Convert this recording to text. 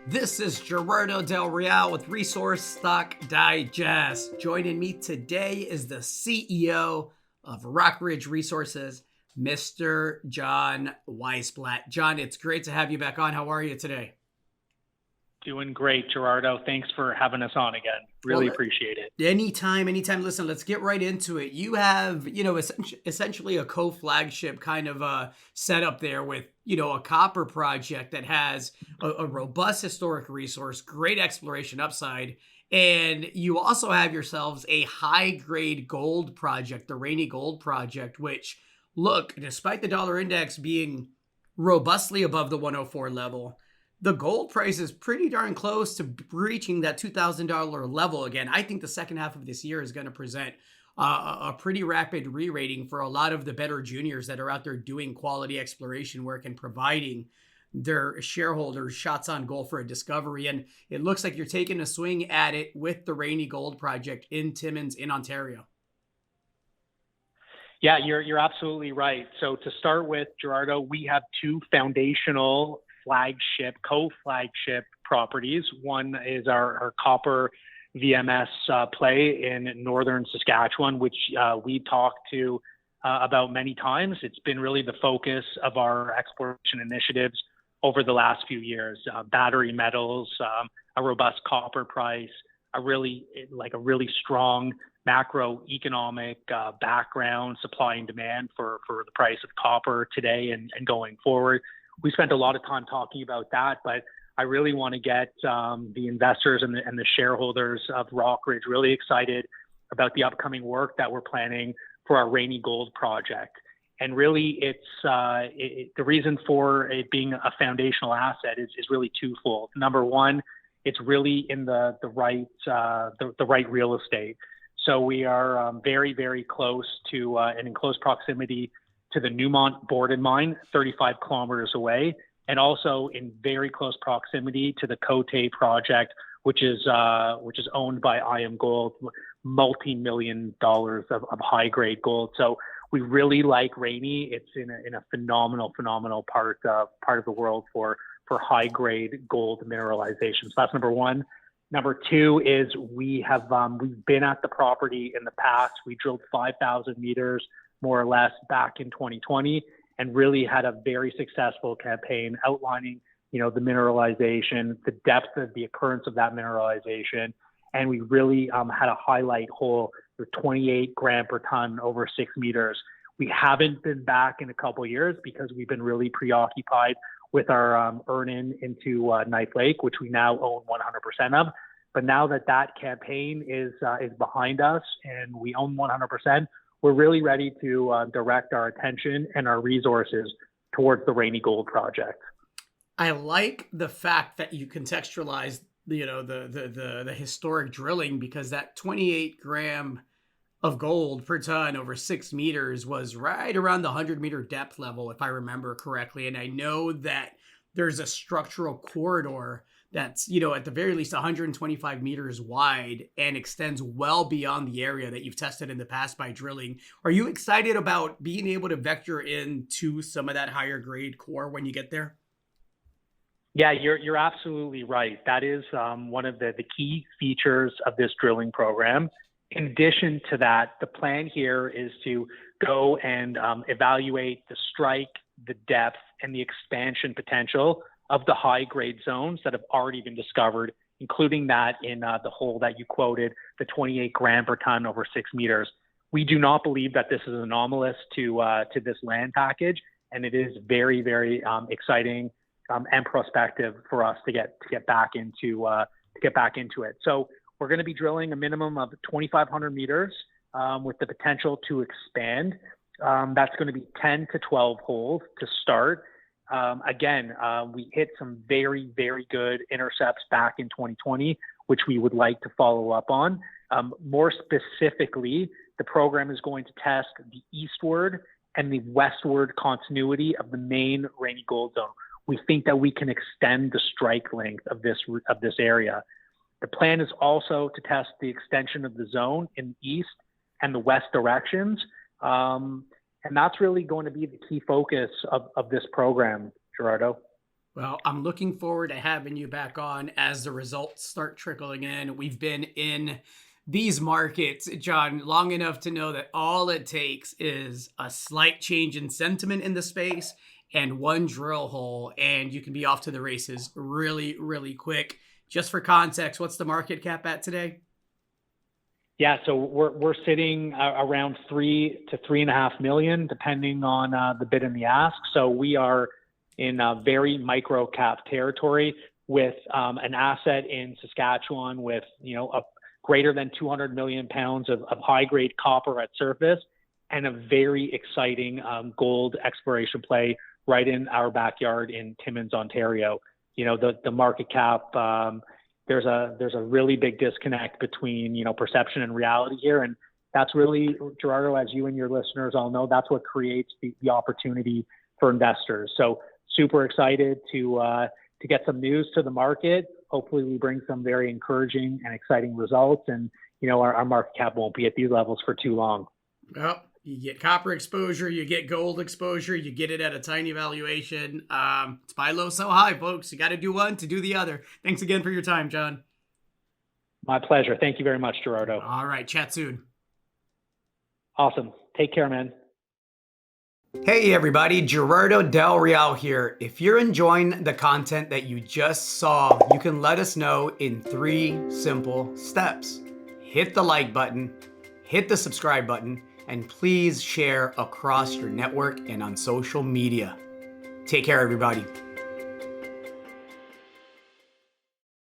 This is Gerardo Del Real with Resource Stock Digest. Joining me today is the CEO of Rockridge Resources, Mr. John Wiesblatt. John, it's great to have you back on. How are you today? Doing great, Gerardo. Thanks for having us on again. Really Well, appreciate it. anytime. Listen, let's get right into it. You have, essentially a co-flagship kind of setup there with, a copper project that has a robust historic resource, great exploration upside. And you also have yourselves a high-grade gold project, the Raney Gold Project, which, look, despite the dollar index being robustly above the 104 level, the gold price is pretty darn close to reaching that $2,000 level again. I think the second half of this year is going to present a pretty rapid re-rating for a lot of the better juniors that are out there doing quality exploration work and providing their shareholders shots on goal for a discovery. And it looks like you're taking a swing at it with the Raney Gold Project in Timmins in Ontario. Yeah, you're absolutely right. So to start with, Gerardo, we have two foundational co-flagship properties. One is our copper VMS play in northern Saskatchewan, which we talked to about many times. It's been really the focus of our exploration initiatives over the last few years. Battery metals, a robust copper price, a really strong macroeconomic background, supply and demand for the price of copper today and going forward. We spent a lot of time talking about that, but I really want to get the investors and the shareholders of Rockridge really excited about the upcoming work that we're planning for our Raney Gold project. And really, the reason for it being a foundational asset is really twofold. Number one, it's really in the right real estate. So we are very, very close to and in close proximity to the Newmont Borden mine, 35 kilometers away, and also in very close proximity to the Côté project, which is owned by IAMGOLD, multi-million dollars of high-grade gold. So we really like Raney. It's in a phenomenal part of the world for high-grade gold mineralization. So that's number one. Number two is we've been at the property in the past. We drilled 5,000 meters more or less back in 2020 and really had a very successful campaign outlining, the mineralization, the depth of the occurrence of that mineralization. And we really had a highlight hole for 28 gram per ton over 6 meters. We haven't been back in a couple of years because we've been really preoccupied with our earn-in into Knife Lake, which we now own 100% of. But now that campaign is behind us and we own 100%, we're really ready to direct our attention and our resources towards the Raney Gold project. I like the fact that you contextualize, the historic drilling, because that 28 gram of gold per ton over 6 meters was right around the 100-meter depth level, if I remember correctly. And I know that there's a structural corridor that's, at the very least 125 meters wide and extends well beyond the area that you've tested in the past by drilling. Are you excited about being able to vector into some of that higher grade core when you get there? Yeah, you're absolutely right. That is one of the key features of this drilling program. In addition to that, the plan here is to go and evaluate the strike, the depth, and the expansion potential of the high-grade zones that have already been discovered, including that in the hole that you quoted, the 28 gram per ton over 6 meters. We do not believe that this is anomalous to this land package, and it is very, very exciting and prospective for us to get back into it. So we're going to be drilling a minimum of 2,500 meters with the potential to expand. That's going to be 10 to 12 holes to start. We hit some very, very good intercepts back in 2020, which we would like to follow up on. More specifically, the program is going to test the eastward and the westward continuity of the main Raney Gold Zone. We think that we can extend the strike length of this area. The plan is also to test the extension of the zone in the east and the west directions. And that's really going to be the key focus of this program, Gerardo. Well, I'm looking forward to having you back on as the results start trickling in. We've been in these markets, John, long enough to know that all it takes is a slight change in sentiment in the space and one drill hole, and you can be off to the races really, really quick. Just for context, what's the market cap at today? Yeah, so we're sitting around 3 to 3.5 million, depending on the bid and the ask. So we are in a very micro cap territory with an asset in Saskatchewan with a greater than 200 million pounds of high grade copper at surface, and a very exciting gold exploration play right in our backyard in Timmins, Ontario. The market cap. There's a really big disconnect between perception and reality here, and that's really, Gerardo, as you and your listeners all know, that's what creates the opportunity for investors. So super excited to get some news to the market. Hopefully, we bring some very encouraging and exciting results, and our market cap won't be at these levels for too long. Well, you get copper exposure, you get gold exposure, you get it at a tiny valuation. It's buy low, sell high, folks. You got to do one to do the other. Thanks again for your time, John. My pleasure. Thank you very much, Gerardo. All right, chat soon. Awesome. Take care, man. Hey everybody, Gerardo Del Real here. If you're enjoying the content that you just saw, you can let us know in 3 simple steps. Hit the like button, hit the subscribe button, and please share across your network and on social media. Take care, everybody.